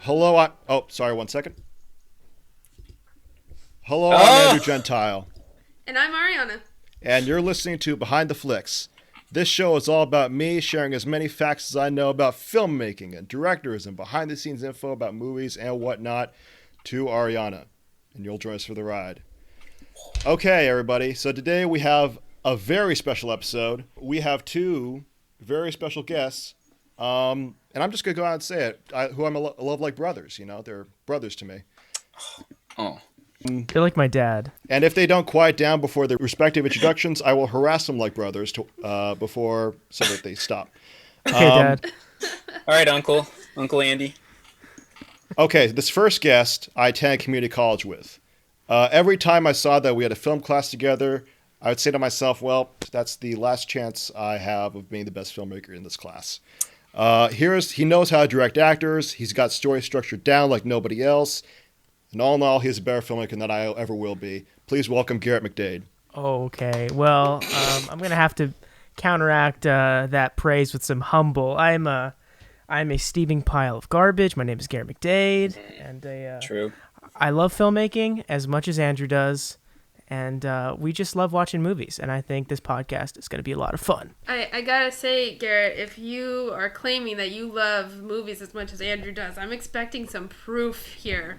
Hello, sorry, 1 second. Hello, I'm Andrew Gentile. And I'm Arianna. And you're listening to Behind the Flicks. This show is all about me sharing as many facts as I know about filmmaking and directors and behind-the-scenes info about movies and whatnot to Arianna. And you'll join us for the ride. Okay, everybody. So today we have a very special episode. We have two very special guests. And I'm just going to go out and say it. I love like brothers, you know. They're brothers to me. Oh. They're like my dad. And if they don't quiet down before their respective introductions, I will harass them like brothers so that they stop. Okay, Dad. All right, Uncle Andy. Okay, this first guest I attended community college with. Every time I saw that we had a film class together, I would say to myself, well, that's the last chance I have of being the best filmmaker in this class. He knows how to direct actors. He's got story structure down like nobody else. And all in all, he's a better filmmaker than I ever will be. Please welcome Garrett McDade. Okay, well, I'm going to have to counteract that praise with some humble. I'm a steaming pile of garbage. My name is Garrett McDade. And True. I love filmmaking as much as Andrew does. And we just love watching movies. And I think this podcast is going to be a lot of fun. I gotta say, Garrett, if you are claiming that you love movies as much as Andrew does, I'm expecting some proof here.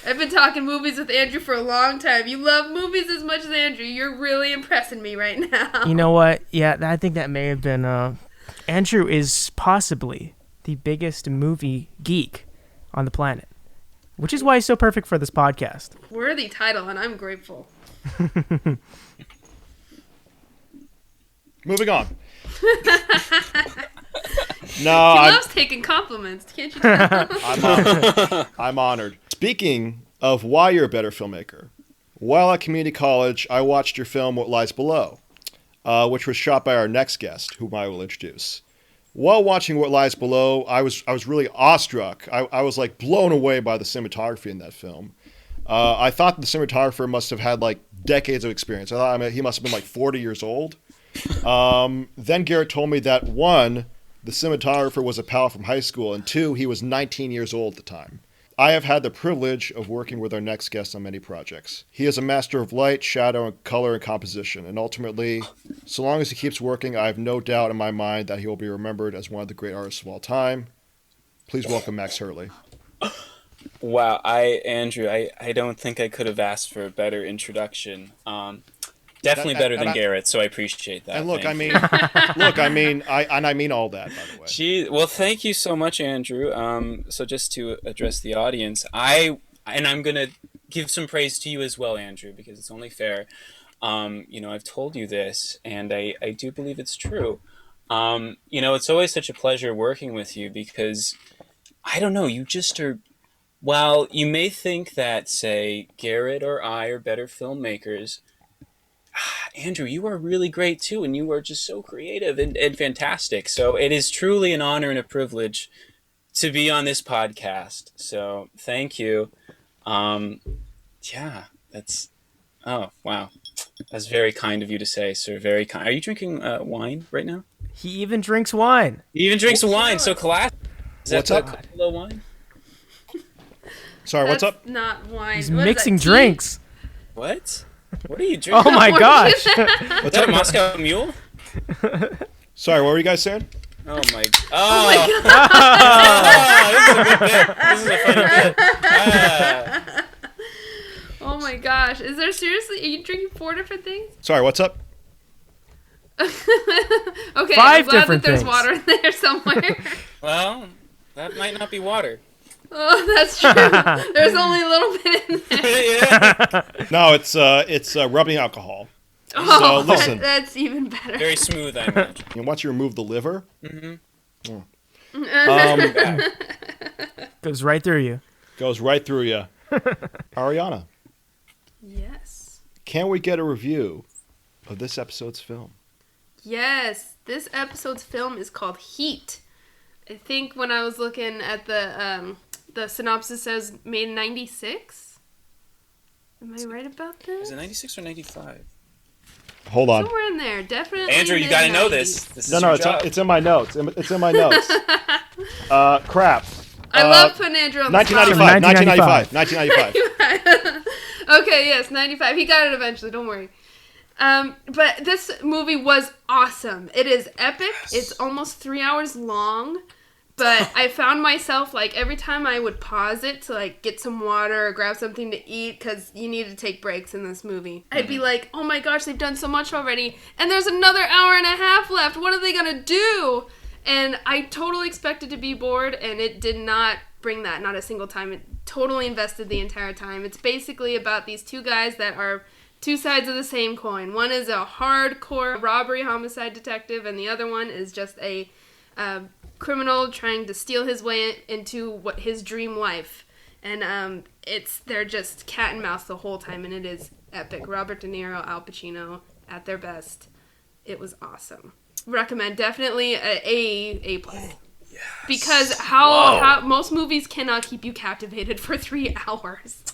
I've been talking movies with Andrew for a long time. You love movies as much as Andrew. You're really impressing me right now. You know what? Yeah, I think that may have been... Andrew is possibly the biggest movie geek on the planet, which is why he's so perfect for this podcast. Worthy title, and I'm grateful. Moving on. He loves taking compliments. Can't you tell? I'm honored. Speaking of why you're a better filmmaker, while at community college, I watched your film What Lies Below, which was shot by our next guest, whom I will introduce. While watching What Lies Below, I was really awestruck. I was like blown away by the cinematography in that film. I thought the cinematographer must have had like decades of experience. I thought he must have been like 40 years old. Then Garrett told me that one, the cinematographer was a pal from high school, and two, he was 19 years old at the time. I have had the privilege of working with our next guest on many projects. He is a master of light, shadow, and color and composition, and ultimately, so long as he keeps working, I have no doubt in my mind that he will be remembered as one of the great artists of all time. Please welcome Max Hurley. Wow, Andrew, I don't think I could have asked for a better introduction. Definitely better than Garrett, so I appreciate that. And I mean all that, by the way. Gee, well, thank you so much, Andrew. So just to address the audience, I'm gonna give some praise to you as well, Andrew, because it's only fair. I've told you this, and I do believe it's true. It's always such a pleasure working with you because I don't know, you just are. While you may think that, say, Garrett or I are better filmmakers, Andrew, you are really great too, and you are just so creative and fantastic. So it is truly an honor and a privilege to be on this podcast. So thank you. Oh, wow. That's very kind of you to say, sir. Very kind. Are you drinking wine right now? He even drinks wine. He even drinks wine, so classic. What's up? Hello, wine? Sorry, what's up? Not wine. He's mixing drinks. What? What are you drinking? Oh my gosh. What's that, Moscow Mule? Sorry, what were you guys saying? Oh my god. This is a funny bit. Oh my gosh. Are you drinking 4 different things? Sorry, what's up? Okay, 5 I'm glad different that there's things. water in there somewhere. Well, that might not be water. Oh, that's true. There's only a little bit in there. Yeah. No, it's rubbing alcohol. Oh, So listen, that's even better. Very smooth, I imagine. once you remove the liver, Goes right through you. goes right through you. Arianna, Yes. can we get a review of this episode's film? Yes. This episode's film is called Heat. I think when I was looking at the synopsis says made in 96. Am I right about this? Is it 96 or 95? Hold on. Somewhere in there, definitely. Andrew, you gotta know this. This is No, your it's job. it's in my notes. It's in my notes. Crap. I love putting Andrew on the spot. 1995. 1995. Okay, yes, 95. He got it eventually, don't worry. But this movie was awesome. It is epic. Yes. It's almost 3 hours long. But I found myself, like, every time I would pause it to, like, get some water or grab something to eat, because you need to take breaks in this movie, I'd be like, oh my gosh, they've done so much already, and there's another hour and a half left. What are they going to do? And I totally expected to be bored, and it did not bring that, not a single time. It totally invested the entire time. It's basically about these two guys that are two sides of the same coin. One is a hardcore robbery homicide detective, and the other one is just a criminal trying to steal his way into his dream life. And they're just cat and mouse the whole time, and it is epic. Robert De Niro, Al Pacino at their best. It was awesome. Recommend, definitely A plus. Yes. Because how most movies cannot keep you captivated for 3 hours.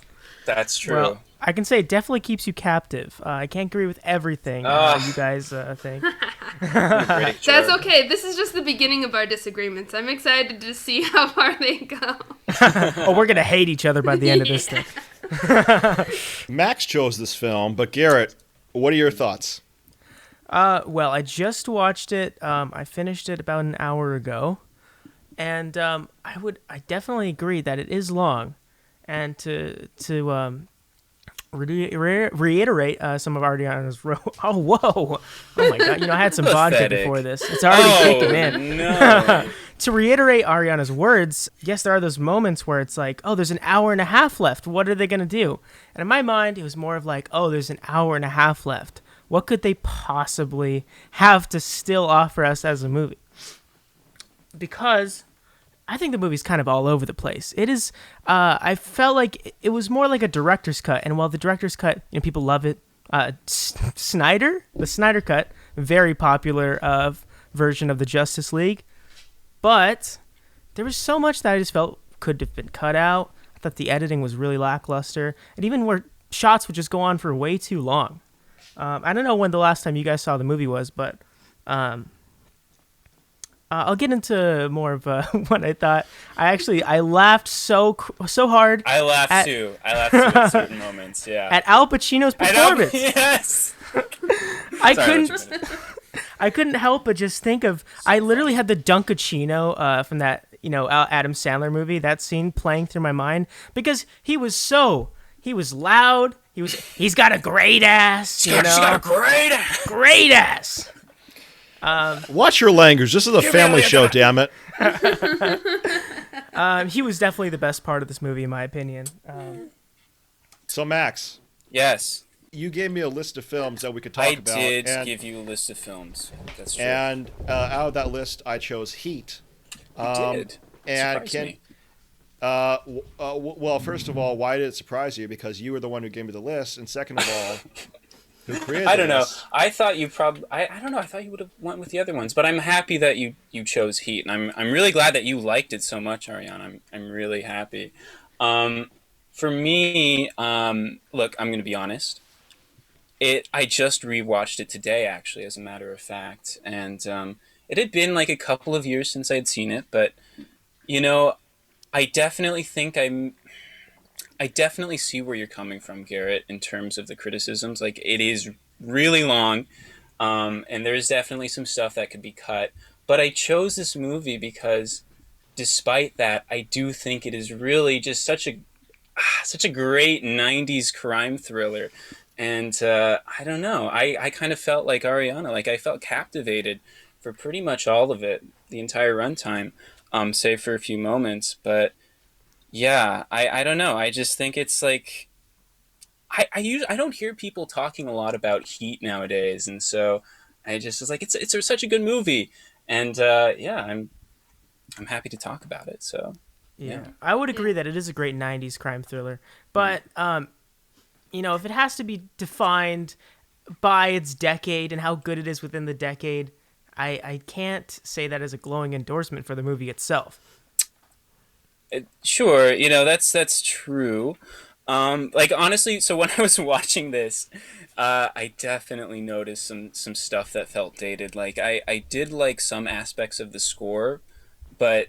That's true. Well, I can say it definitely keeps you captive. I can't agree with everything you guys think. That's okay. This is just the beginning of our disagreements. I'm excited to see how far they go. Oh, we're going to hate each other by the end of this thing. Max chose this film, but Garrett, what are your thoughts? Well, I just watched it. I finished it about an hour ago. And I definitely agree that it is long. And to reiterate some of Arianna's oh my god, I had some vodka before this. It's already kicking in. No. To reiterate Arianna's words, yes, there are those moments where it's like, oh, there's an hour and a half left. What are they gonna do? And in my mind, it was more of like, oh, there's an hour and a half left. What could they possibly have to still offer us as a movie? Because I think the movie's kind of all over the place. It is, I felt like it was more like a director's cut. And while the director's cut, people love it, the Snyder Cut, very popular version of the Justice League. But there was so much that I just felt could have been cut out. I thought the editing was really lackluster. And even where shots would just go on for way too long. I don't know when the last time you guys saw the movie was, but I'll get into more of what I thought. I laughed so hard. I laughed too at certain moments. Yeah. At Al Pacino's performance. Yes. I couldn't help but just think of. I literally had the Dunkachino from that Adam Sandler movie. That scene playing through my mind because he was loud. He's got a great ass. She got a great ass. Great ass. Watch your language. This is a family show, damn it. He was definitely the best part of this movie, in my opinion. So, Max. Yes. You gave me a list of films that we could talk about. I did give you a list of films. That's true. And out of that list, I chose Heat. You did. And me. Well, first of all, why did it surprise you? Because you were the one who gave me the list, and second of all, who created I don't know. this? I thought you probably. I don't know. I thought you would have went with the other ones, but I'm happy that you chose Heat, and I'm really glad that you liked it so much, Arianna. I'm really happy. For me, look, I'm going to be honest. I just rewatched it today, actually, as a matter of fact, and it had been like a couple of years since I'd seen it, but I definitely think I definitely see where you're coming from, Garrett, in terms of the criticisms. Like, it is really long, and there's definitely some stuff that could be cut. But I chose this movie because, despite that, I do think it is really just such a great 90s crime thriller. And I don't know. I kind of felt like Arianna. Like, I felt captivated for pretty much all of it, the entire runtime, save for a few moments. But yeah, I don't know. I just think it's like I don't hear people talking a lot about Heat nowadays, and so I just was like, it's such a good movie, and yeah, I'm happy to talk about it. So yeah. I would agree that it is a great '90s crime thriller, but if it has to be defined by its decade and how good it is within the decade, I can't say that as a glowing endorsement for the movie itself. Sure, that's true. Like, honestly, so when I was watching this, I definitely noticed some stuff that felt dated. Like, I did like some aspects of the score, but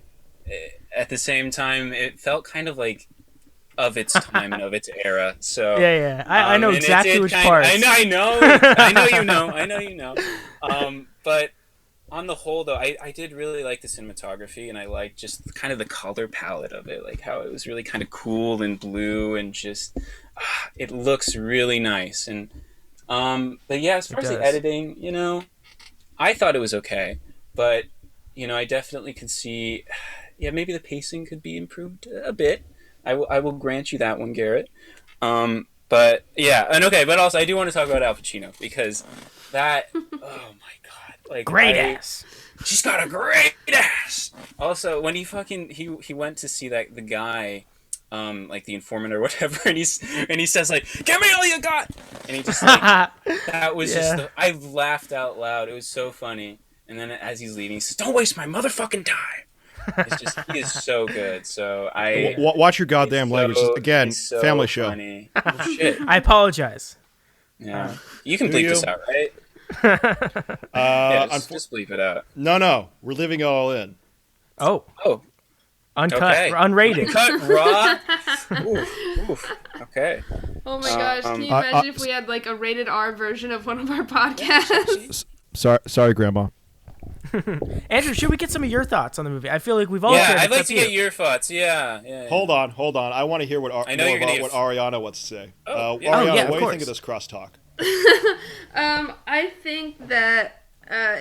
at the same time, it felt kind of like of its time and of its era. So Yeah. I know and it exactly did which kind- parts. I know you know. But on the whole, though, I did really like the cinematography, and I liked just kind of the color palette of it, like how it was really kind of cool and blue, and just it looks really nice. And but yeah, as far as the does. editing, I thought it was okay, but I definitely could see, yeah, maybe the pacing could be improved a bit. I will grant you that one, Garrett. But yeah, and okay, but also I do want to talk about Al Pacino because that, oh my god, like Great ass. she's got a great ass. Also, when he went to see the guy, like the informant or whatever, and he says like, "Give me all you got," and he just like that was just I laughed out loud. It was so funny. And then as he's leaving, he says, "Don't waste my motherfucking time." It's just he is so good. So Watch your goddamn language. Again, he's so family show. funny. Oh, shit. I apologize. Yeah, you can Do bleep you? this out, right? Yeah, just bleep it out. No, we're leaving it all in. Oh, Oh, uncut, okay. unrated. Cut raw. Oof. Okay. Oh my gosh, can you I- imagine if we had like a rated R version of one of our podcasts? Sorry, Grandma. Andrew, should we get some of your thoughts on the movie? I feel like we've all Yeah, shared I'd like except to get you. your thoughts. Yeah. Hold on. I want to hear what I know you're gonna get Ariana wants to say. Oh, yeah. Ariana, Oh, yeah, of what do you course. think of this crosstalk? I think that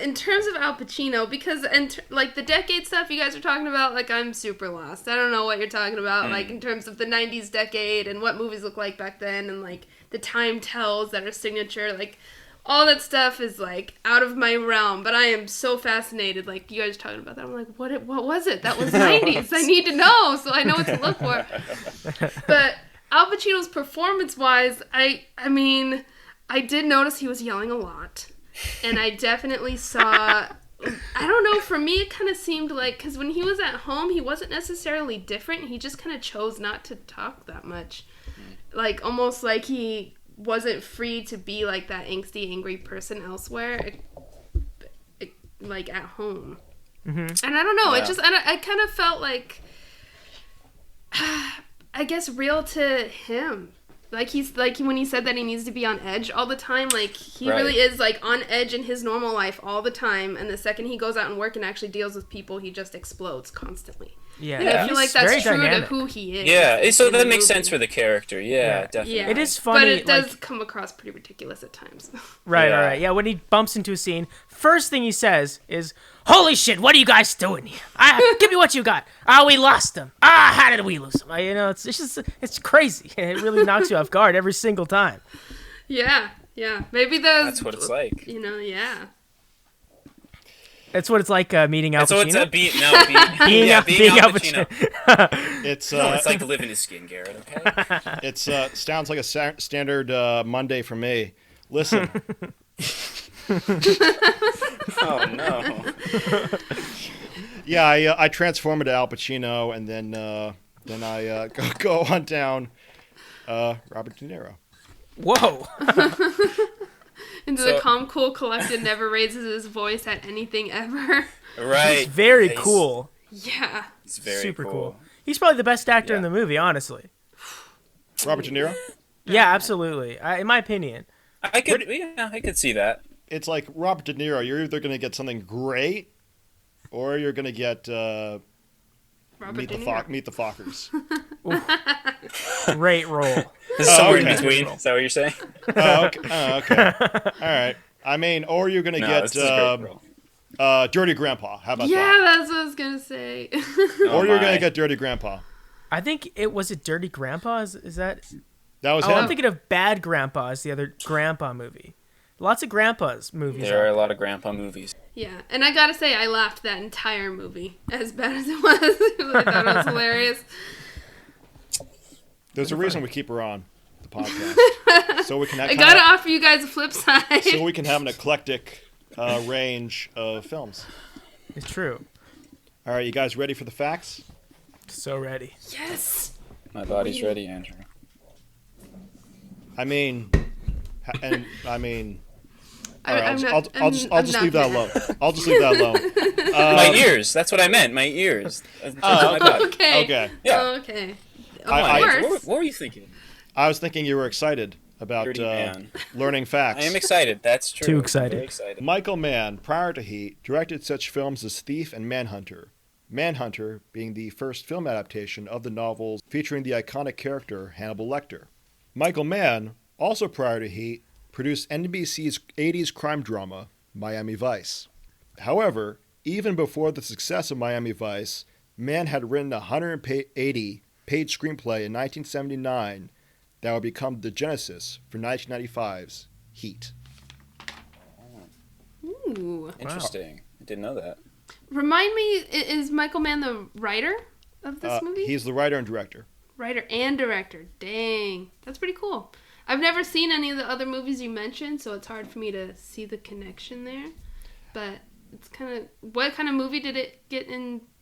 in terms of Al Pacino, because like the decade stuff you guys are talking about, like I'm super lost. I don't know what you're talking about, like in terms of the 90s decade and what movies look like back then and like the time tells that are signature, like all that stuff is like out of my realm, but I am so fascinated. Like you guys are talking about that, I'm like, what was it? That was 90s. I need to know so I know what to look for. But Al Pacino's performance-wise, I mean, I did notice he was yelling a lot, and I definitely saw. I don't know. For me, it kind of seemed like because when he was at home, he wasn't necessarily different. He just kind of chose not to talk that much, like almost like he wasn't free to be like that angsty, angry person elsewhere, like at home. And I don't know. Yeah. It just I kind of felt like, I guess, real to him. Like he's like when he said that he needs to be on edge all the time. Like he Right. really is like on edge in his normal life all the time. And the second he goes out and work and actually deals with people, he just explodes constantly. Yeah, And I feel like he's that's very true dynamic. to who he is. Yeah, so in the that makes movie. sense for the character. Yeah, Yeah. definitely. Yeah. It is funny, But it does like- come across pretty ridiculous at times. Right. Yeah. Yeah, when he bumps into a scene, first thing he says is, "Holy shit, what are you guys doing here? Give me what you got. We lost them. How did we lose them?" It's crazy. It really knocks you off guard every single time. Yeah. Maybe That's what it's like. Yeah. That's what it's like meeting Al So it's Pacino. being Being Al Al Pacino. It's No, it's like living his skin, Garrett. Okay. it's sounds like a standard Monday for me. Listen, Oh no. yeah, I transform into Al Pacino, and then I go on down Robert De Niro. Whoa. Into So- the calm, cool, collected, never raises his voice at anything ever. Right. Very Yeah, cool. Yeah. It's very Super cool. cool. He's probably the best actor in Yeah. the movie, honestly. Robert De Niro. Yeah, absolutely. In my opinion. I could see that. It's like Robert De Niro. You're either going to get something great, or you're going to get Robert meet De the Niro. meet the Fockers. Great role. This is somewhere okay. in between. Is that what you're saying? Okay. All right. I mean, or you're going to No, get this is a great role. Dirty Grandpa. How about Yeah, that? that's what I was gonna say. Or you're going my. to get Dirty Grandpa. I think it was it Dirty Grandpa? Is that? That was Oh, I'm him. thinking of Bad Grandpa is the other Grandpa movie. Lots of Grandpas movies. There are out a lot of grandpa movies. Yeah, and I gotta say, I laughed that entire movie, as bad as it was. I thought it was hilarious. There's a reason we keep her on the podcast, so we can have I gotta offer you guys a flip side. so we can have an eclectic range of films. It's true. All right, you guys ready for the facts? So ready. Yes. My body's ready, Andrew. I mean, All right, I'm I'll not- just I'm leave not that mad. alone. I'll just leave that alone. My ears. That's what I meant. My ears. My bad. Okay. Okay. Yeah. Okay. Come I- on, Of Andrew, course. what were you thinking? I was thinking you were excited about Dirty man. learning facts. I am excited. That's true. Too I'm excited. very excited. Michael Mann, prior to Heat, directed such films as Thief and Manhunter. Manhunter being the first film adaptation of the novels featuring the iconic character Hannibal Lecter. Michael Mann, also prior to Heat, produced NBC's 80s crime drama, Miami Vice. However, even before the success of Miami Vice, Mann had written a 180-page screenplay in 1979 that would become the genesis for 1995's Heat. Ooh. Interesting. I didn't know that. Remind me, is Michael Mann the writer of this movie? He's the writer and director. Writer and director. Dang. That's pretty cool. I've never seen any of the other movies you mentioned, so it's hard for me to see the connection there. But it's kind of... What kind of movie did it get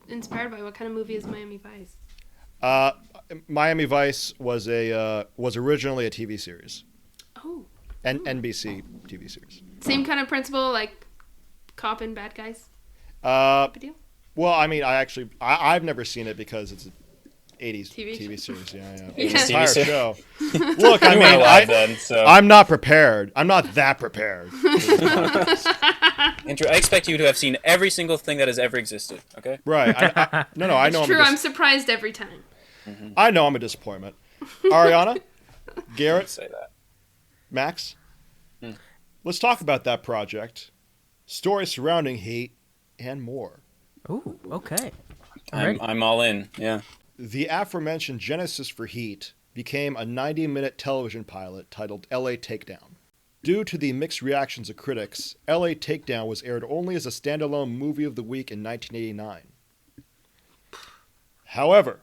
inspired by? What kind of movie is Miami Vice? Miami Vice was originally a TV series, Oh. NBC TV series. Same kind of principle, like cop and bad guys? Big deal? Well, I mean, I've never seen it because it's an 80s TV TV series. Yeah. Yeah. It's an entire TV show. Look, I You mean, weren't alive then, so. I'm not prepared. I'm not that prepared. Andrew, I expect you to have seen every single thing that has ever existed. Okay. Right. I know. It's true, I'm surprised every time. I know I'm a disappointment. Arianna, Garrett, Say that. Max, let's talk about that project, stories surrounding Heat, and more. Ooh, okay. Alrighty. I'm all in. Yeah. The aforementioned genesis for Heat became a 90-minute television pilot titled L.A. Takedown. Due to the mixed reactions of critics, L.A. Takedown was aired only as a standalone movie of the week in 1989. However,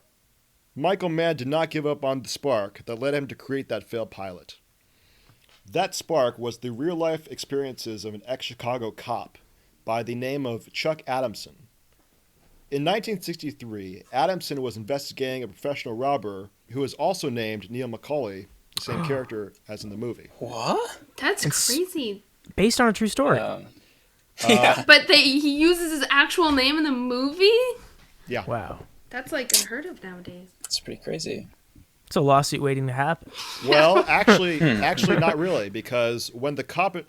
Michael Mann did not give up on the spark that led him to create that failed pilot. That spark was the real-life experiences of an ex-Chicago cop by the name of Chuck Adamson. In 1963, Adamson was investigating a professional robber who was also named Neil McCauley, the same character as in the movie. What? That's It's- crazy. Based on a true story. Yeah. But he uses his actual name in the movie? Yeah. Wow. That's like unheard of nowadays. It's pretty crazy. It's a lawsuit waiting to happen. Well, actually, not really, because when the cop, well,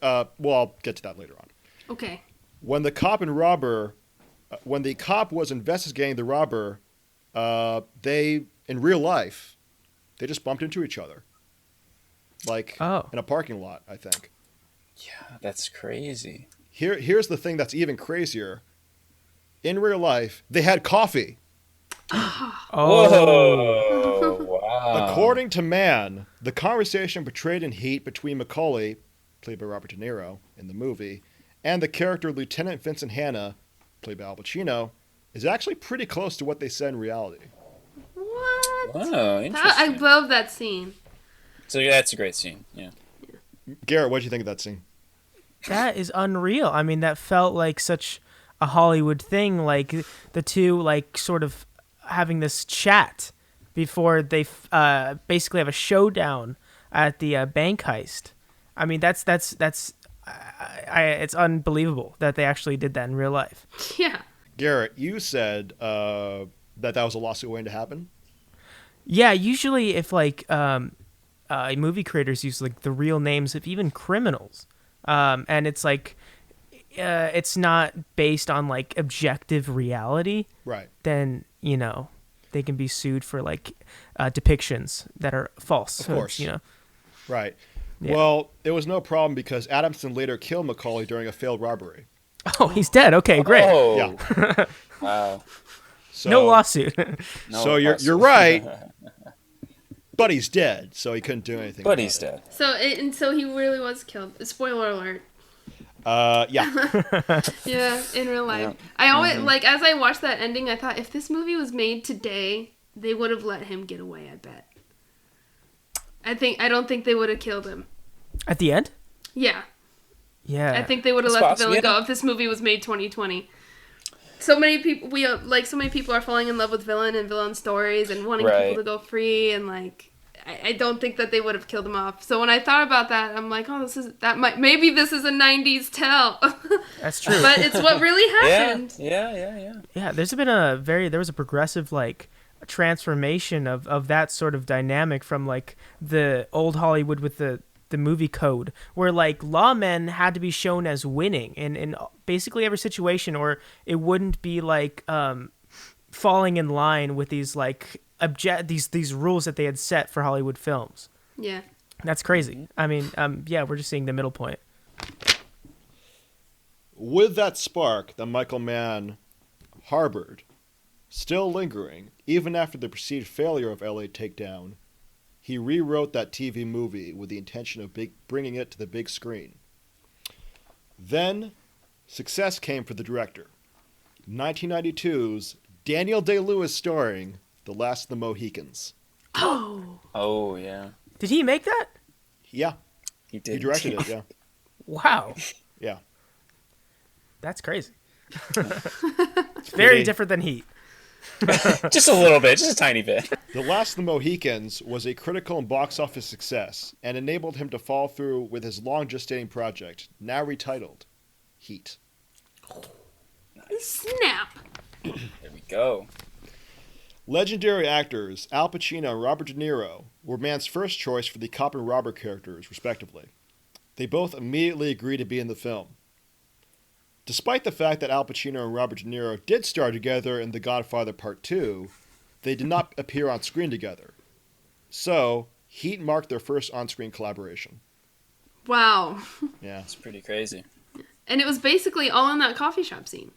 I'll get to that later on. Okay. When the cop was investigating the robber, they, in real life, they just bumped into each other. Like, in a parking lot, I think. Yeah, that's crazy. Here's the thing that's even crazier. In real life, they had coffee. Whoa! Wow. According to Mann, the conversation portrayed in Heat between McCauley, played by Robert De Niro in the movie, and the character Lieutenant Vincent Hanna, played by Al Pacino, is actually pretty close to what they said in reality. What? Wow, I interesting. love that scene. So yeah, that's a great scene. Yeah. Garrett, what do you think of that scene? That is unreal. I mean, that felt like such a Hollywood thing, like the two, like, sort of having this chat before they basically have a showdown at the bank heist. I mean, that's it's unbelievable that they actually did that in real life. Yeah. Garrett, you said that was a lawsuit waiting to happen. Yeah, usually if like movie creators use like the real names of even criminals, and it's like it's not based on like objective reality, Right. then they can be sued for like depictions that are false. Of course. Right. Yeah. Well, it was no problem because Adamson later killed McCauley during a failed robbery. Oh, he's dead. Okay, great. Oh. Yeah. Wow. So, No lawsuit. No So you're lawsuit. right, but he's dead, so he couldn't do anything. But about he's it. dead. So he really was killed. Spoiler alert. Yeah. Yeah, in real life. Yeah. I always like as I watched that ending, I thought if this movie was made today, they would have let him get away, I bet. I don't think they would have killed him. At the end? Yeah. Yeah. I think they would have It's let the possible, villain yeah. go if this movie was made 2020. So many people are falling in love with villain and villain stories and wanting Right. people to go free and like I don't think that they would have killed him off. So when I thought about that, I'm like, oh, maybe this is a 90s tell. That's true. But it's what really happened. Yeah, there was a progressive like transformation of that sort of dynamic from like the old Hollywood with the movie code, where like lawmen had to be shown as winning in basically every situation, or it wouldn't be like falling in line with these like these rules that they had set for Hollywood films. Yeah. That's crazy. I mean, we're just seeing the middle point. With that spark that Michael Mann harbored, still lingering, even after the perceived failure of LA Takedown, he rewrote that TV movie with the intention of bringing it to the big screen. Then, success came for the director. 1992's Daniel Day-Lewis starring The Last of the Mohicans. Oh, yeah. Did he make that? Yeah. He did. He directed it, yeah. Wow. Yeah. That's crazy. It's very different than Heat. Just a little bit, just a tiny bit. The Last of the Mohicans was a critical and box office success and enabled him to follow through with his long gestating project, now retitled Heat. Snap. There we go. Legendary actors Al Pacino and Robert De Niro were Mann's first choice for the cop and robber characters, respectively. They both immediately agreed to be in the film. Despite the fact that Al Pacino and Robert De Niro did star together in The Godfather Part 2, they did not appear on screen together. So, Heat marked their first on-screen collaboration. Wow. Yeah. It's pretty crazy. And it was basically all in that coffee shop scene.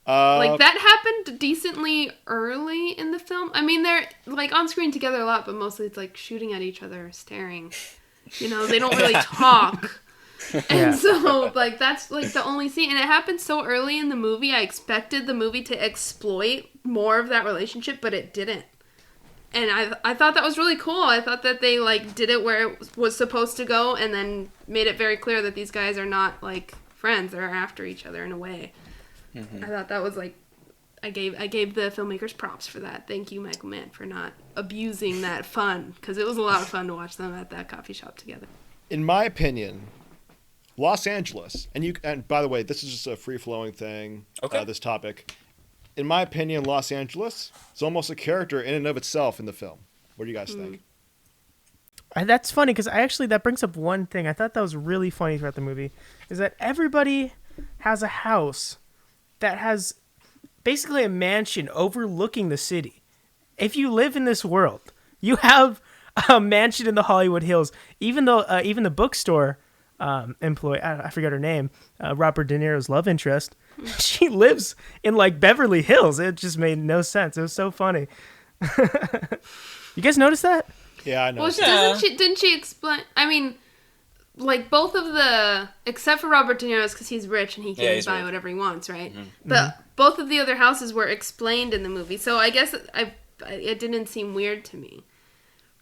Like that happened decently early in the film. I mean, they're like on screen together a lot, but mostly it's like shooting at each other, staring. You know, they don't really talk. And so, like, that's like the only scene. And it happened so early in the movie. I expected the movie to exploit more of that relationship, but it didn't. And I thought that was really cool. I thought that they like did it where it was supposed to go, and then made it very clear that these guys are not like friends; they're after each other in a way. I thought that was like, I gave the filmmakers props for that. Thank you, Michael Mann, for not abusing that fun, because it was a lot of fun to watch them at that coffee shop together. in my opinion, Los Angeles, and by the way, this is just a free-flowing thing, Okay. this topic. In my opinion, Los Angeles is almost a character in and of itself in the film. What do you guys think? That's funny because that brings up one thing. I thought that was really funny throughout the movie, is that everybody has a house that has basically a mansion overlooking the city. If you live in this world, you have a mansion in the Hollywood Hills. Even though even the bookstore employee, I forgot her name, Robert De Niro's love interest, she lives in like Beverly Hills. It just made no sense. It was so funny. You guys notice that? Yeah, I know. Well, didn't she explain? I mean, like both of the, except for Robert De Niro's because he's rich and he can buy rich. whatever he wants, right? But both of the other houses were explained in the movie, so I guess it didn't seem weird to me.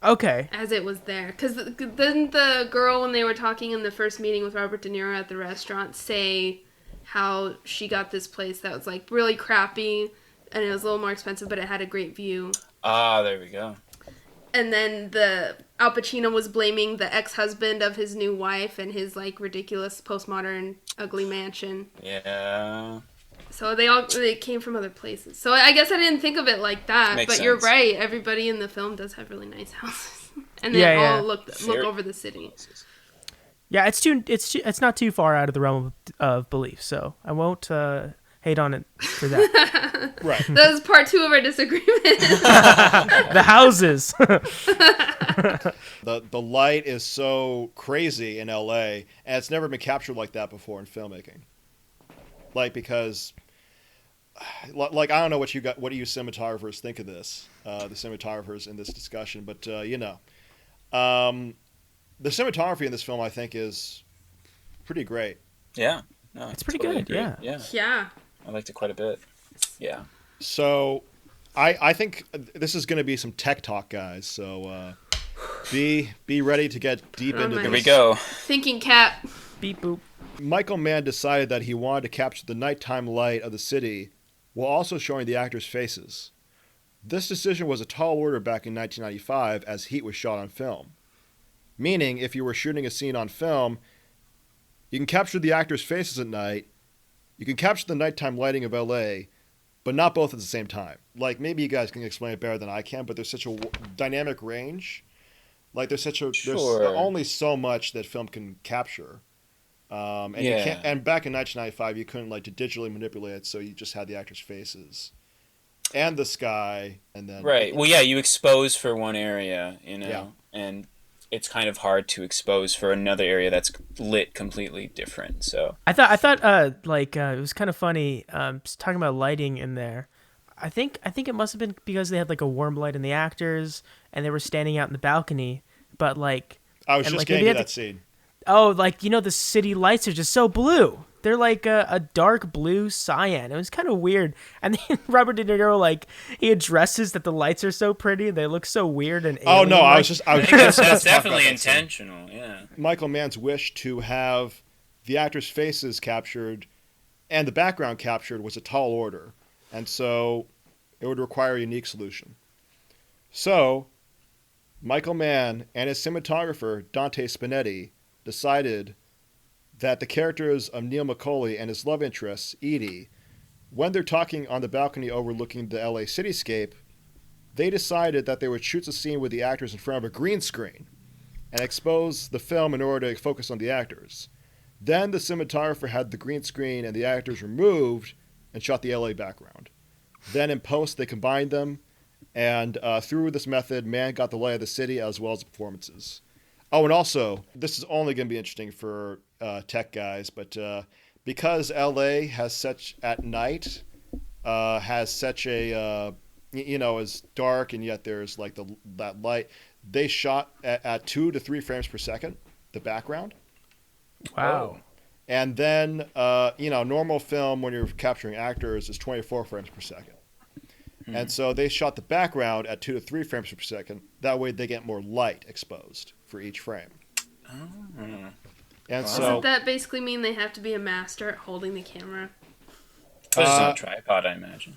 Okay. As it was there. Because didn't the girl, when they were talking in the first meeting with Robert De Niro at the restaurant, say how she got this place that was like really crappy and it was a little more expensive, but it had a great view? Ah, there we go. And then Al Pacino was blaming the ex-husband of his new wife and his like ridiculous postmodern ugly mansion. Yeah. So they came from other places. So I guess I didn't think of it like that. Makes But you're sense. right. Everybody in the film does have really nice houses, and they all look over the city. Yeah, it's not too far out of the realm of belief, so I won't hate on it for that. Right. That was part 2 of our disagreement. The houses. The light is so crazy in LA, and it's never been captured like that before in filmmaking. Like, because, like, I don't know what you you cinematographers think of this, the cinematographers in this discussion, but, the cinematography in this film, I think, is pretty great. Yeah. No, It's pretty totally good, agree. yeah. Yeah. I liked it quite a bit. Yeah. So, I think this is going to be some tech talk, guys, so be ready to get deep into my this. Here we go. Thinking cap. Beep boop. Michael Mann decided that he wanted to capture the nighttime light of the city while also showing the actors' faces. This decision was a tall order back in 1995 as Heat was shot on film. Meaning, if you were shooting a scene on film, you can capture the actors' faces at night, you can capture the nighttime lighting of LA, but not both at the same time. Like, maybe you guys can explain it better than I can, but there's such a dynamic range. Like, there's only so much that film can capture. And you can't, and back in 1995, you couldn't like to digitally manipulate it, so you just had the actors' faces and the sky, and then right. Well, yeah, you expose for one area, and it's kind of hard to expose for another area that's lit completely different. So I thought it was kind of funny talking about lighting in there. I think it must have been because they had like a warm light in the actors and they were standing out in the balcony, but like I was just getting to that scene. Oh, like, the city lights are just so blue. They're like a dark blue cyan. It was kind of weird. And then Robert De Niro, like, he addresses that the lights are so pretty and they look so weird and alien. Oh no, I was that's definitely intentional. Yeah. Michael Mann's wish to have the actors' faces captured and the background captured was a tall order, and so it would require a unique solution. So Michael Mann and his cinematographer Dante Spinetti decided that the characters of Neil McCauley and his love interest, Edie, when they're talking on the balcony overlooking the LA cityscape, they decided that they would shoot the scene with the actors in front of a green screen and expose the film in order to focus on the actors. Then the cinematographer had the green screen and the actors removed and shot the LA background. Then in post, they combined them, and through this method, Mann got the lay of the city as well as the performances. Oh, and also, this is only going to be interesting for tech guys, but because LA has such, at night, has such a, is dark and yet there's like that light, they shot at 2 to 3 frames per second, the background. Wow. And then, normal film when you're capturing actors is 24 frames per second. And so they shot the background at 2 to 3 frames per second. That way they get more light exposed for each frame. Oh. And so doesn't that basically mean they have to be a master at holding the camera? This is on a tripod, I imagine.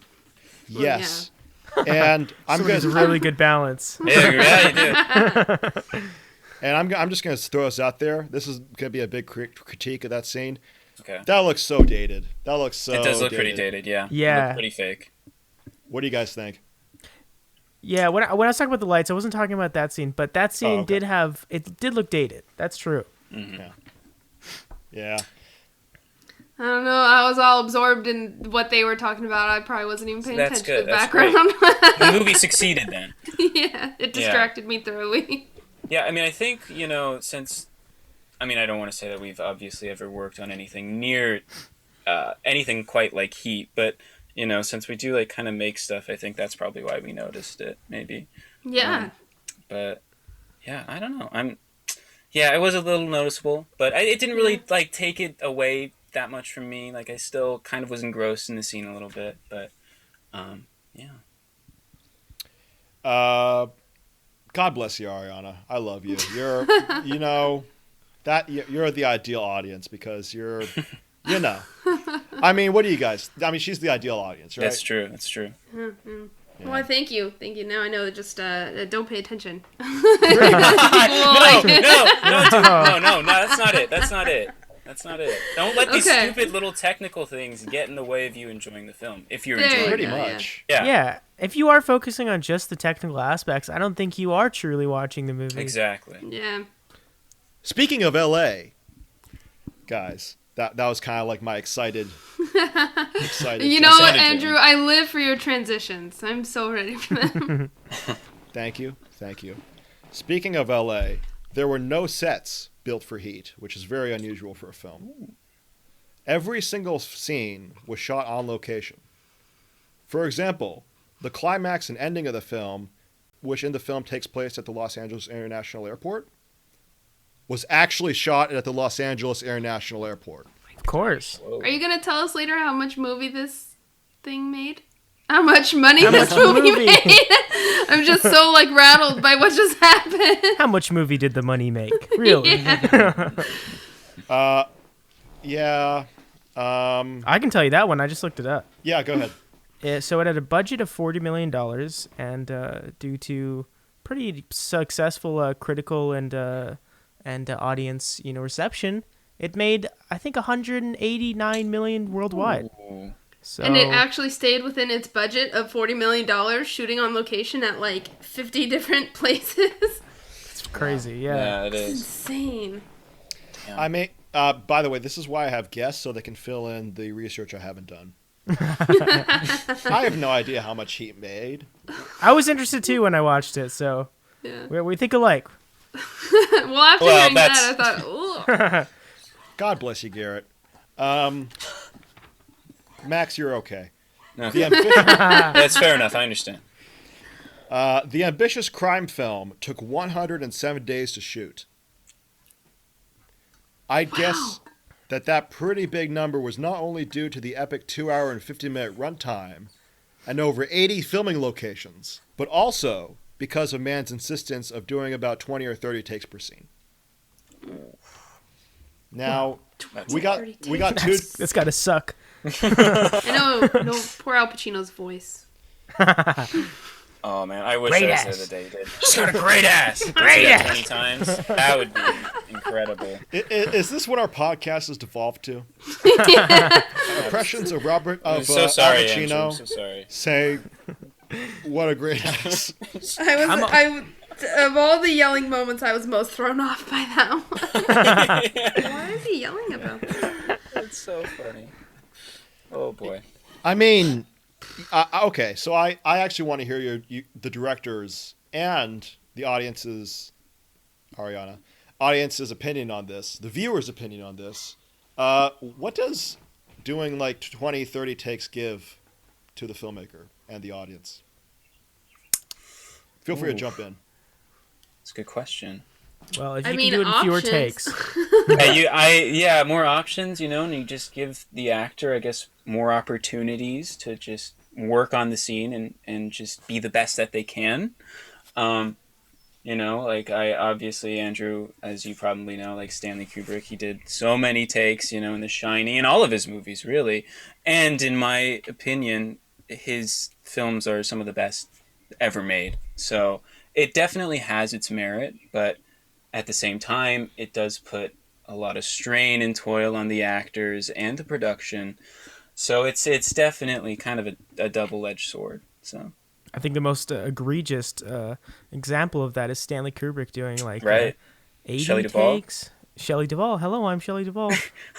Yes. Well, yeah. And I'm going to really good balance. Yeah, you do. And I'm just going to throw this out there. This is going to be a big critique of that scene. Okay. That looks so dated. It does look pretty dated, yeah. Yeah. It looked pretty fake. What do you guys think? Yeah, when I was talking about the lights, I wasn't talking about that scene, but that scene did look dated. That's true. Mm-hmm. Yeah. I don't know. I was all absorbed in what they were talking about. I probably wasn't even paying attention to the background. The movie succeeded then. Yeah, it distracted me thoroughly. Yeah, I mean, I think, since... I mean, I don't want to say that we've obviously ever worked on anything near anything quite like Heat, but, since we do, like, kind of make stuff, I think that's probably why we noticed it, maybe. Yeah. But, yeah, I don't know. Yeah, it was a little noticeable, but it didn't really, like, take it away that much from me. Like, I still kind of was engrossed in the scene a little bit, but, yeah. God bless you, Arianna. I love you. You're, you're the ideal audience because you're, I mean, what do you guys? I mean, she's the ideal audience, right? That's true. Mm-hmm. Yeah. Well, thank you. Now I know that just don't pay attention. No, that's not it. Don't let these stupid little technical things get in the way of you enjoying the film. If you're enjoying it. Pretty much. Yeah. If you are focusing on just the technical aspects, I don't think you are truly watching the movie. Exactly. Yeah. Speaking of LA, guys, that was kind of like my excited. You know what, Andrew? I live for your transitions. I'm so ready for them. Thank you. Speaking of LA, there were no sets built for Heat, which is very unusual for a film. Every single scene was shot on location. For example, the climax and ending of the film, which in the film takes place at the Los Angeles International Airport, was actually shot at the Los Angeles International Airport. Of course. Whoa. Are you going to tell us later how much movie this thing made? How much money this movie made? I'm just so rattled by what just happened. How much movie did the money make? Really? Yeah. I can tell you that one. I just looked it up. Yeah, go ahead. So it had a budget of $40 million, and due to pretty successful critical and audience reception, it made, I think, 189 million worldwide. Ooh. So And it actually stayed within its budget of $40 million, shooting on location at like 50 different places. it's crazy. Yeah, it It's is. insane. I may. By the way, this is why I have guests so they can fill in the research I haven't done. I have no idea how much he made. I was interested too when I watched it. So Yeah. we think alike. Well, after Well, hearing that's- that, I thought, ooh. God bless you, Garrett. Max, you're okay. No. The ambitious, That's fair enough. I understand. the ambitious crime film took 107 days to shoot. I guess that pretty big number was not only due to the epic 2-hour and 50-minute runtime and over 80 filming locations, but also because of Mann's insistence of doing about 20 or 30 takes per scene. Now, we got two. That's got to suck. I know, no, poor Al Pacino's voice. Oh man, I wish Great I was ass. there the day he did. Just got a great ass. Great ass. 20 times. That would be incredible. Is this what our podcast has devolved to? Impressions of Robert I'm of so sorry, Al Andrew. Pacino I'm so sorry. say, "What a great ass." Of all the yelling moments, I was most thrown off by that one. Why is he yelling about that? That's so funny. Oh boy. I mean, okay, so I actually want to hear the director's and the audience's, Arianna, audience's opinion on this, the viewer's opinion on this. What does doing like 20, 30 takes give to the filmmaker and the audience? Feel free to jump in. That's a good question. Well, if you I can mean, do it in fewer options. takes. Yeah, more options, and you just give the actor, I guess, more opportunities to just work on the scene and just be the best that they can. Like I obviously, Andrew, as you probably know, like Stanley Kubrick, he did so many takes, in The Shining and all of his movies, really. And in my opinion, his films are some of the best ever made. So it definitely has its merit, but at the same time, it does put a lot of strain and toil on the actors and the production. So it's definitely kind of a double-edged sword. So I think the most egregious example of that is Stanley Kubrick doing like right, 80 Shelley Duvall? takes. Shelley Duvall. Hello, I'm Shelley Duvall.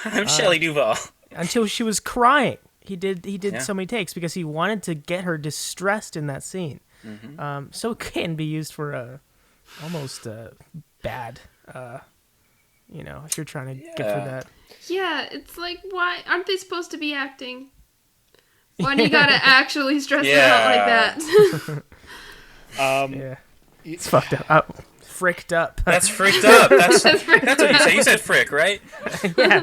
I'm Shelley Duvall. Until she was crying. He did Yeah. so many takes because he wanted to get her distressed in that scene. Mm-hmm. So it can be used for almost bad. If you're trying to get for Yeah. that. Yeah, it's like, why aren't they supposed to be acting? Why do you gotta actually stress it out like that? Yeah, it's fucked up. Fricked up. That's freaked up. That's fricked what you said. You said frick, right? Yeah,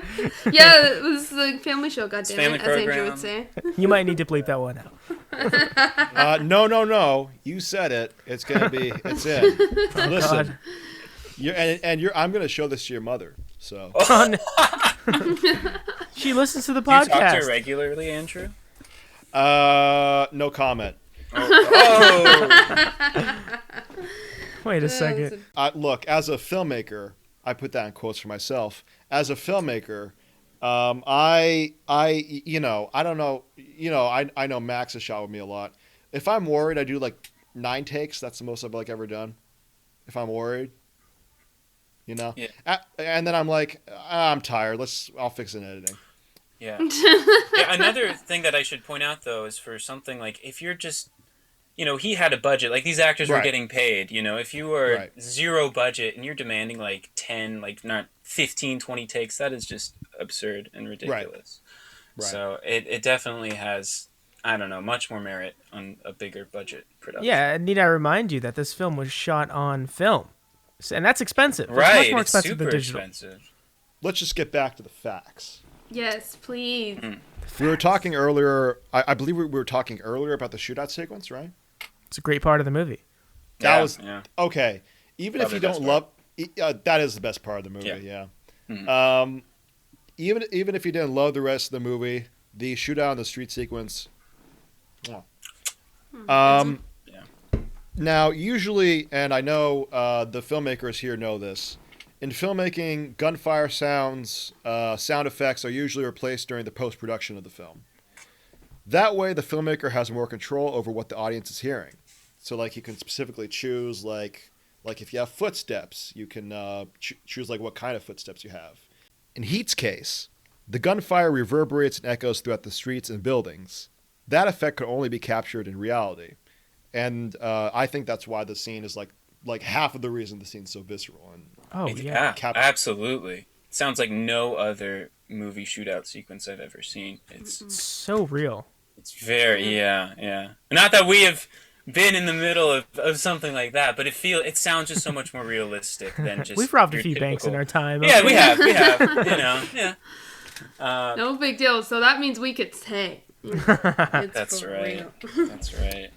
Yeah, this is a family show, goddammit, family as Andrew program. would say. you might need to bleep that one out. No. You said it. It's in. Listen, God. I'm going to show this to your mother. So Oh, no. She listens to the Do you talk to her podcast. regularly, Andrew? no comment. Oh. Wait a second. Look, as a filmmaker, I put that in quotes for myself. As a filmmaker, I don't know. I know Max has shot with me a lot. If I'm worried, I do like 9 takes. That's the most I've like ever done. If I'm worried, Yeah. and then I'm like, I'm tired. I'll fix it in editing. Yeah. Another thing that I should point out, though, is for something like if you're just, he had a budget. Like these actors were Right. getting paid. If you were Right. zero budget and you're demanding like 10, like not 15, 20 takes, that is just absurd and ridiculous. Right. So it definitely has, I don't know, much more merit on a bigger budget production. Yeah, and need I remind you that this film was shot on film, and that's expensive. It's Right. much more It's expensive super than digital. expensive. Let's just get back to the facts. Yes, please. We were talking earlier. I believe we were talking earlier about the shootout sequence, right? It's a great part of the movie. That was Yeah. okay. Even Probably if the you best don't love, that is the best part of the movie. Yeah. Yeah. Mhm. Even if you didn't love the rest of the movie, the shootout on the street sequence, Um, Yeah. Now, usually, and I know the filmmakers here know this, in filmmaking, gunfire sounds, sound effects are usually replaced during the post-production of the film. That way, the filmmaker has more control over what the audience is hearing. So, like, you can specifically choose, like if you have footsteps, you can choose, like, what kind of footsteps you have. In Heat's case, the gunfire reverberates and echoes throughout the streets and buildings. That effect could only be captured in reality. And I think that's why the scene is, like half of the reason the scene's so visceral. And Oh yeah. Absolutely. It sounds like no other movie shootout sequence I've ever seen. It's So real. It's very, yeah. Not that we have been in the middle of something like that, but it sounds just so much more realistic than just. We've robbed a your few banks in typical- our time. Yeah, okay? we have, yeah. No big deal. So that means we could say. It's That's for right. real. That's right.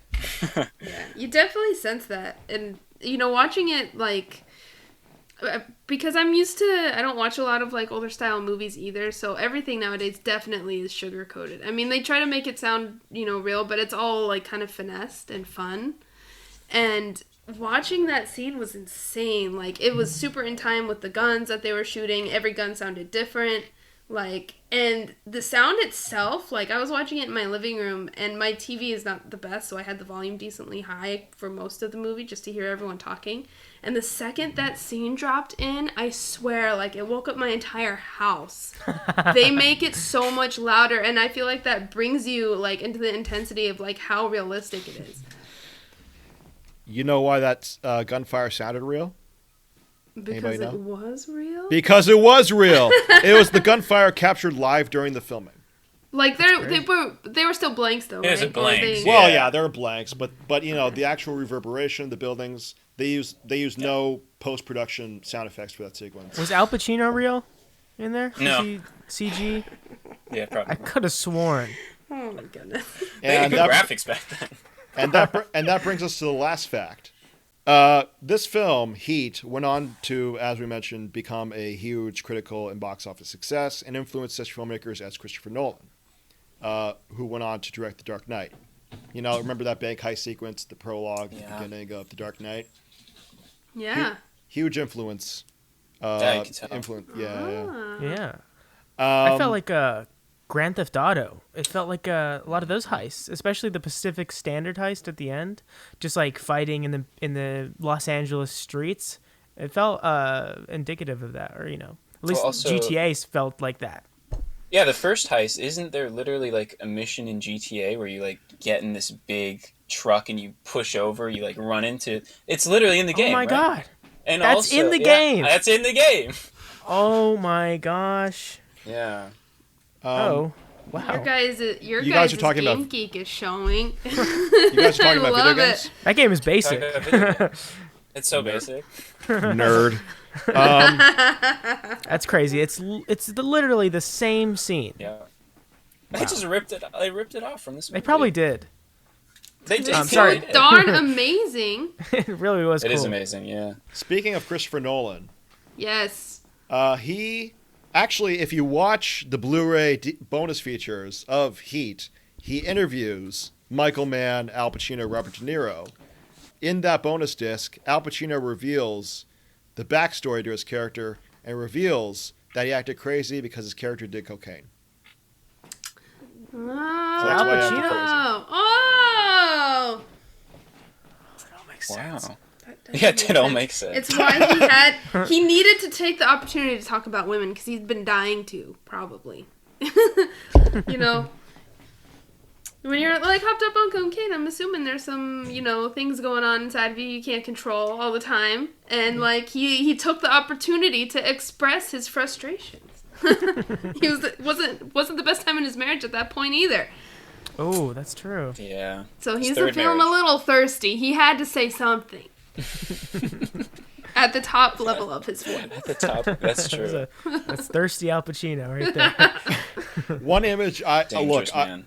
Yeah, you definitely sense that, and watching it because I'm used to. I don't watch a lot of like older style movies either, so everything nowadays definitely is sugar coated. I mean, they try to make it sound real, but it's all like kind of finessed and fun. And watching that scene was insane. Like, it was super in time with the guns that they were shooting. Every gun sounded different. Like, and the sound itself, like, I was watching it in my living room, and my TV is not the best, so I had the volume decently high for most of the movie just to hear everyone talking. And the second that scene dropped in, I swear, like, it woke up my entire house. They make it so much louder, and I feel like that brings you, like, into the intensity of, like, how realistic it is. you know why that gunfire sounded real? Because Anybody it know? was real? Because it was real. It was the gunfire captured live during the filming. Like, they were still blanks, though, It was right? a blank. Or they- Well, Yeah. yeah, there were blanks, but the actual reverberation, the buildings, they used no post production sound effects for that sequence. Was Al Pacino real in there? No. Was he CG? Yeah, I probably. could have sworn. Oh, my goodness. They had And good that, graphics back then. and that brings us to the last fact. This film, Heat, went on to, as we mentioned, become a huge critical and box office success and influenced such filmmakers as Christopher Nolan, who went on to direct The Dark Knight. Remember that bank heist sequence, the prologue, the beginning of The Dark Knight? Yeah. Huge influence. Yeah, you can tell. Yeah. Ah. Yeah. I felt like Grand Theft Auto. It felt like a lot of those heists, especially the Pacific Standard heist at the end, just like fighting in the Los Angeles streets. It felt indicative of that, or at least Well, also- GTA felt like that. Yeah, the first heist, isn't there literally like a mission in GTA where you like get in this big truck and you push over, you like run into... It's literally in the game, Oh my right? god. And That's also, in the yeah, game. That's in the game. Oh my gosh. Yeah. Wow. Your You guys' guys are talking Game about- Geek is showing. You guys are talking about love video it. games? That game is basic. Talk about video games. It's so basic. Nerd. That's crazy. It's literally the same scene. Yeah. They just ripped it. They ripped it off from this movie. They probably did. They did. I'm So sorry. darn amazing. It really was It cool. is amazing. Yeah. Speaking of Christopher Nolan, Yes. he actually, if you watch the Blu-ray bonus features of Heat, he interviews Michael Mann, Al Pacino, Robert De Niro. In that bonus disc, Al Pacino reveals the backstory to his character and reveals that he acted crazy because his character did cocaine. Oh. that's why I acted crazy. Oh. It all makes sense. Wow. That does Yeah, make it all sense. makes sense. It's why he needed to take the opportunity to talk about women because he's been dying to, probably. When you're like hopped up on cocaine, I'm assuming there's some, things going on inside of you can't control all the time. And like he took the opportunity to express his frustrations. He wasn't the best time in his marriage at that point either. Oh, that's true. Yeah. So His he's third feeling marriage. a little thirsty. He had to say something. At the top level of his voice. At the top. That's true. That's thirsty Al Pacino right there. One image, Dangerous man.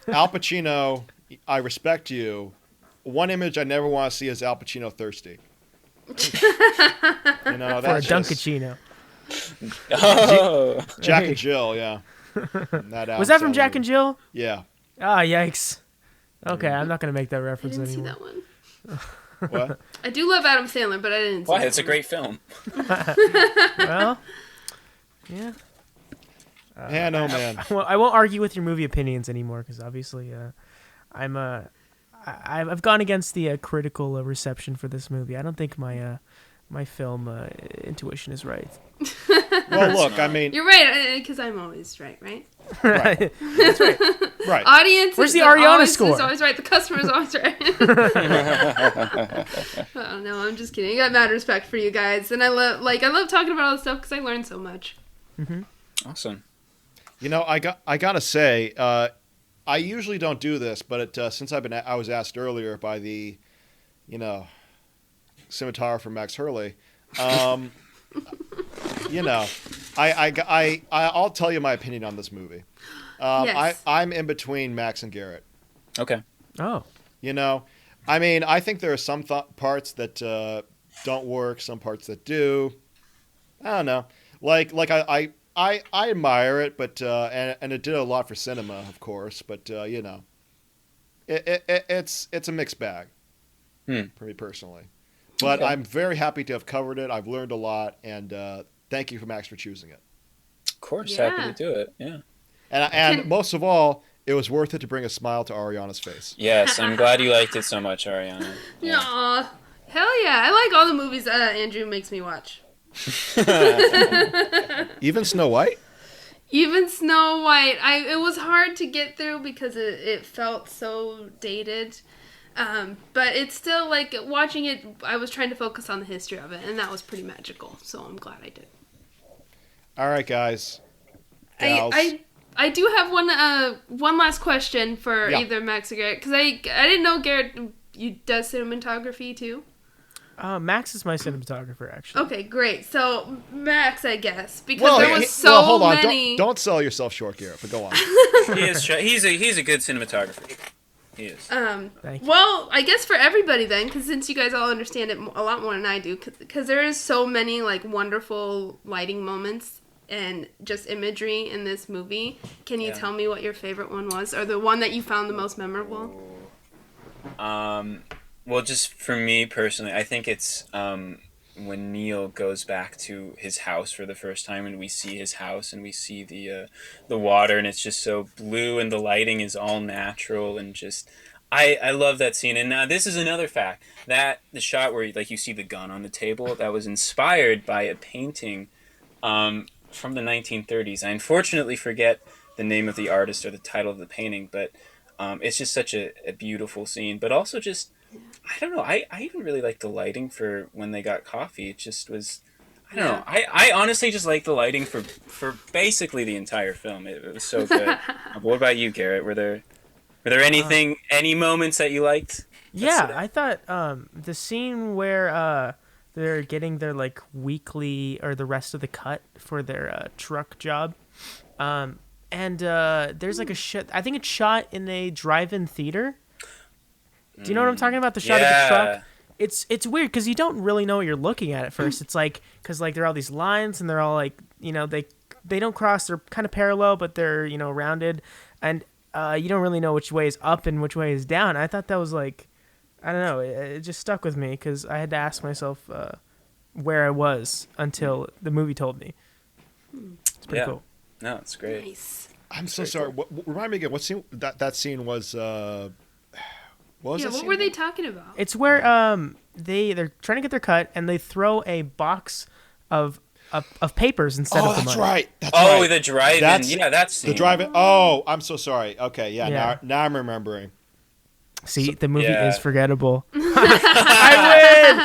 Al Pacino, I respect you. One image I never want to see is Al Pacino thirsty. For a That's just Dunkachino. Oh. Jack and Jill, yeah. That Was that from Jack and Jill? Yeah. Ah, yikes. Okay, I'm not gonna make that I reference didn't see anymore. that one. What? I do love Adam Sandler, but I didn't see Why? that It's a one. great film. Well, yeah. Man, oh man. Well, I won't argue with your movie opinions anymore because obviously, I've gone against the critical reception for this movie. I don't think my film intuition is right. Well, look, I mean, You're right, because I'm always right? right, right. Audience Where's is the Arianna always, score? is always right. The customer is always right. Oh no, I'm just kidding. I got mad respect for you guys, and I love talking about all this stuff because I learned so much. Awesome. You know, I gotta say, I usually don't do this, but since I was asked earlier by the, cinematographer Max Hurley, I'll tell you my opinion on this movie. Yes. I'm in between Max and Garrett. Okay. Oh, I mean, I think there are some parts that don't work, some parts that do. I don't know. Like I admire it, but and it did a lot for cinema, of course. But it's a mixed bag for me personally. But Okay. I'm very happy to have covered it. I've learned a lot, and thank you, Max, for choosing it. Of course, Yeah. happy to do it. Yeah. And most of all, it was worth it to bring a smile to Ariana's face. Yes, I'm glad you liked it so much, Ariana. Yeah. Aw, hell yeah! I like all the movies Andrew makes me watch. Even Snow White? Even Snow White, it was hard to get through because it felt so dated. But it's still like watching it. I was trying to focus on the history of it, and that was pretty magical. So I'm glad I did. All right, guys. Gals. I do have one last question for Yeah. either Max or Garrett because I didn't know Garrett you does cinematography too. Max is my cinematographer, actually. Okay, great. So Max, I guess, because there was so well, hold on. many. Don't sell yourself short, Garrett, but go on. He is. He's a good cinematographer. He is. Thank you. Well, I guess for everybody then, because since you guys all understand it a lot more than I do, because there is so many like wonderful lighting moments and just imagery in this movie. Can you Yeah. tell me what your favorite one was, or the one that you found the most memorable? Well, just for me personally, I think it's when Neil goes back to his house for the first time, and we see his house, and we see the water, and it's just so blue, and the lighting is all natural, and just I love that scene. And now this is another fact that the shot where you see the gun on the table that was inspired by a painting from the 1930s. I unfortunately forget the name of the artist or the title of the painting, but it's just such a beautiful scene. But also just, I don't know, I even really like the lighting for when they got coffee. It just was, I don't know. I honestly just like the lighting for basically the entire film. It was so good. What about you, Garrett? Were there any moments that you liked? Yeah, I thought the scene where they're getting their like weekly or the rest of the cut for their truck job, and there's like I think it's shot in a drive-in theater. Do you know what I'm talking about? The shot of the truck. It's weird because you don't really know what you're looking at first. It's like because like there are all these lines and they're all like they don't cross. They're kind of parallel, but they're rounded, and you don't really know which way is up and which way is down. I thought that was like, I don't know, it just stuck with me because I had to ask myself where I was until the movie told me. It's pretty cool. No, it's great. Nice. I'm so sorry. Remind me again. What scene? That scene was. What was that What scene were they again? talking about? It's where they're trying to get their cut and they throw a box of papers instead Oh, of the that's money. right. That's Oh, right. the drive-in. That's- Yeah, that's The drive-in. Oh, I'm so sorry. Okay, yeah. Yeah. Now I'm remembering. See, the movie Yeah. is forgettable. I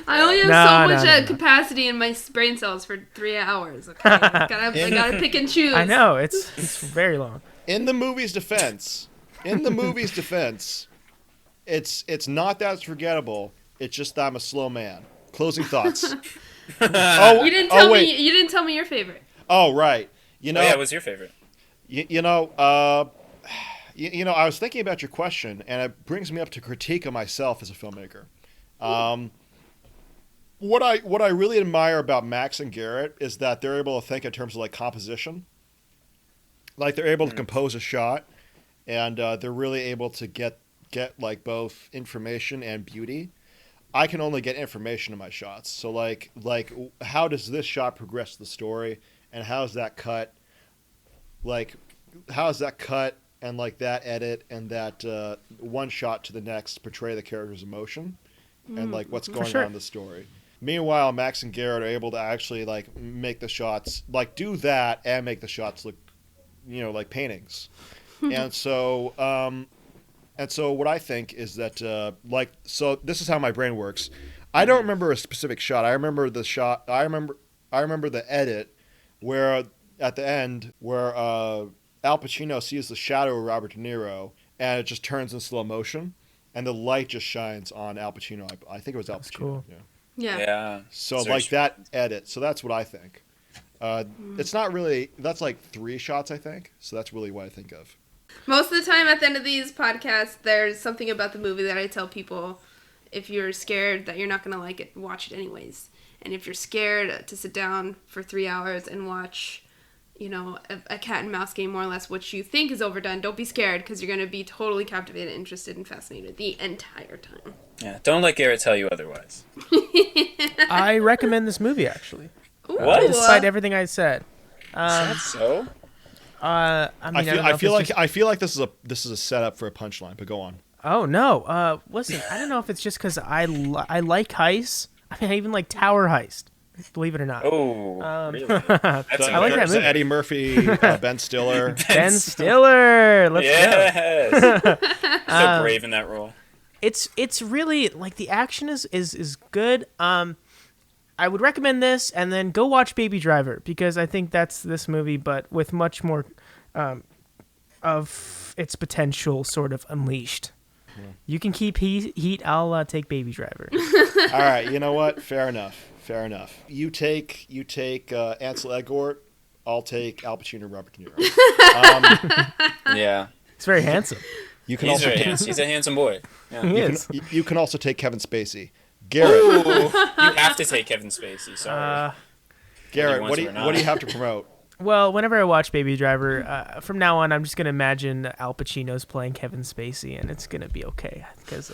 I only have No, so much no. capacity in my brain cells for 3 hours. Okay, I gotta pick and choose. win. I know it's very long. In the movie's defense, it's not that it's forgettable. It's just that I'm a slow man. Closing thoughts. Oh, You didn't tell wait. me. You didn't tell me your favorite. Oh, right. You know. Oh, yeah, what's your favorite? You know, I was thinking about your question, and it brings me up to critique of myself as a filmmaker. What I really admire about Max and Garrett is that they're able to think in terms of like composition. Like they're able to compose a shot and they're really able to get like both information and beauty. I can only get information in my shots. So like how does this shot progress the story, and how's that cut? Like how is that cut and like that edit and that one shot to the next portray the character's emotion and like what's going on in the story. Meanwhile, Max and Garrett are able to actually like make the shots, like do that and make the shots look, like paintings. And so what I think is that so this is how my brain works. I don't remember a specific shot. I remember the shot. I remember the edit where at the end where Al Pacino sees the shadow of Robert De Niro and it just turns in slow motion and the light just shines on Al Pacino. I think it was Al Pacino. Cool. Yeah. So like that edit. So that's what I think. It's not really. That's like 3 shots, I think. So that's really what I think of. Most of the time at the end of these podcasts, there's something about the movie that I tell people, if you're scared that you're not going to like it, watch it anyways. And if you're scared to sit down for 3 hours and watch, a cat and mouse game more or less, which you think is overdone, don't be scared because you're going to be totally captivated, interested, and fascinated the entire time. Yeah, don't let Garrett tell you otherwise. I recommend this movie, actually. What? Despite everything I said. Is that so? I feel like this is a setup for a punchline, but go on. Oh no! Listen, I don't know if it's just because I like heists. I mean, I even like Tower Heist. Believe it or not. Oh, really? I like that movie. Eddie Murphy, Ben Stiller. Ben Stiller. Let's go. So brave in that role. It's really like the action is good. I would recommend this, and then go watch Baby Driver because I think that's this movie, but with much more of its potential sort of unleashed. Yeah. You can keep Heat. I'll take Baby Driver. All right, you know what? Fair enough. You take Ansel Elgort. I'll take Al Pacino and Robert De Niro. Yeah, he's very handsome. You can he's very handsome. He's a handsome boy. Yeah. He is. You can also take Kevin Spacey. Garrett, you have to take Kevin Spacey. Sorry, Garrett. What do you have to promote? Well, whenever I watch Baby Driver, from now on, I'm just gonna imagine Al Pacino's playing Kevin Spacey, and it's gonna be okay because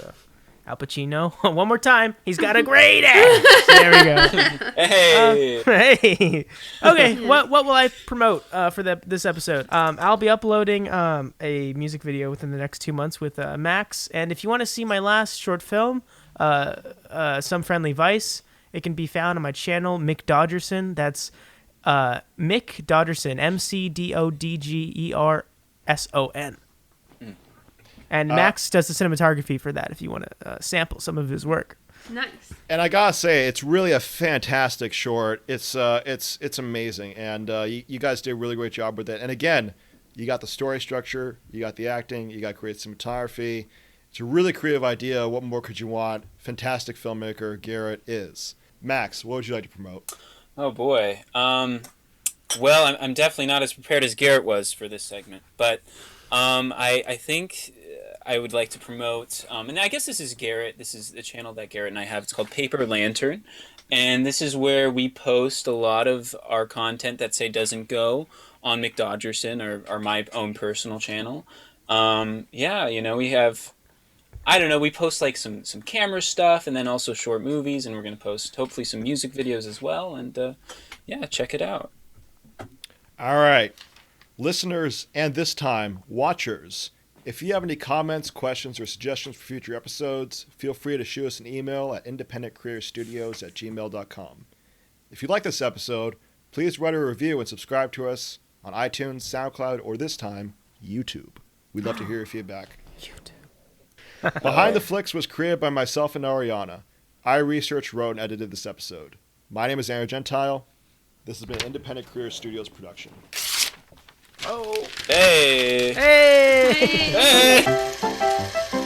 Al Pacino, one more time, he's got a great ass. There we go. Hey. Hey. Okay, what will I promote for this episode? I'll be uploading a music video within the next 2 months with Max, and if you want to see my last short film, Some Friendly Vice, it can be found on my channel, Mick Dodgerson. That's Mick Dodgerson, McDodgerson. And Max does the cinematography for that if you want to sample some of his work. Nice. And I gotta say, it's really a fantastic short. It's amazing, and you guys did a really great job with it. And again, you got the story structure, you got the acting, you got great cinematography. It's a really creative idea. What more could you want? Fantastic filmmaker Garrett is. Max, what would you like to promote? Oh boy. Well, I'm definitely not as prepared as Garrett was for this segment, but I think I would like to promote, and I guess this is Garrett. This is the channel that Garrett and I have. It's called Paper Lantern, and this is where we post a lot of our content that, say, doesn't go on Mick Dodgerson or my own personal channel. Yeah, we have, I don't know, we post like some camera stuff and then also short movies, and we're going to post hopefully some music videos as well, and yeah, check it out. All right. Listeners, and this time, watchers, if you have any comments, questions, or suggestions for future episodes, feel free to shoot us an email at independentcreatorstudios@gmail.com. If you like this episode, please write a review and subscribe to us on iTunes, SoundCloud, or this time, YouTube. We'd love to hear your feedback. YouTube. Behind the Flicks was created by myself and Arianna. I researched, wrote, and edited this episode. My name is Aaron Gentile. This has been an Independent Creator Studios production. Oh. Hey. Hey. Hey.